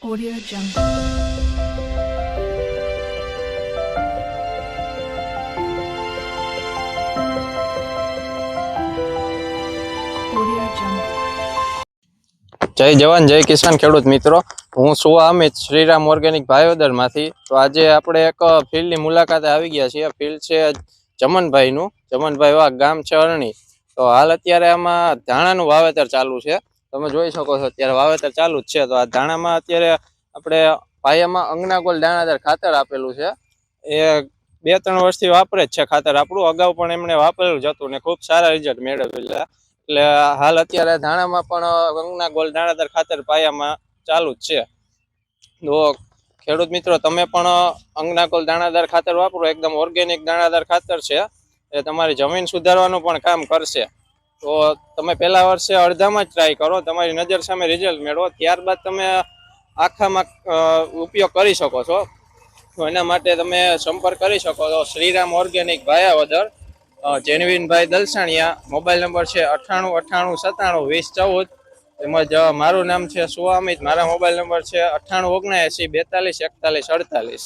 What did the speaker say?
Audio Jungle. Audio Jungle. જય જવાન જય કિસાન ખેડૂત મિત્રો, હું છું અમિત શ્રીરામ ઓર્ગેનિક ભાયોદરમાંથી. તો આજે આપણે એક ફિલ્ડની મુલાકાતે આવી ગયા છીએ. ફિલ્ડ છે ચમનભાઈનું. ચમનભાઈ વાઘ, ગામ છે અરણી. તો હાલ અત્યારે આમાં ધાણાનું વાવેતર ચાલુ છે. તમે જોઈ શકો છો અત્યારે વાવેતર ચાલુ જ છે. તો આ ધાણામાં અત્યારે આપણે પાયામાં અંગના ગોલ દાણાદાર ખાતર આપેલું છે. એ 2-3 વર્ષથી વાપરે જ છે ખાતર આપણું. અગાઉ પણ એમણે વાપરેલું જ હતું ને ખૂબ સારા રિઝલ્ટ મેળવેલા. એટલે હાલ અત્યારે ધાણામાં પણ અંગના ગોલ દાણાદાર ખાતર પાયામાં ચાલુ જ છે. તો ખેડૂત મિત્રો, તમે પણ અંગના ગોલ દાણાદાર ખાતર વાપરો. એકદમ ઓર્ગેનિક દાણાદાર ખાતર છે. એ તમારી જમીન સુધારવાનું પણ કામ કરશે. તો તમે પહેલા વર્ષે અડધામાં જ ટ્રાય કરો, તમારી નજર સામે રિઝલ્ટ મેળવો, ત્યારબાદ તમે આખામાં ઉપયોગ કરી શકો છો. તો એના માટે તમે સંપર્ક કરી શકો છો શ્રીરામ ઓર્ગેનિક ભાયાવદર, જેનવીનભાઈ દલસાણિયા. મોબાઈલ નંબર છે 9898972014. તેમજ મારું નામ છે સુઅમિત. મારા મોબાઈલ નંબર છે 9879424148.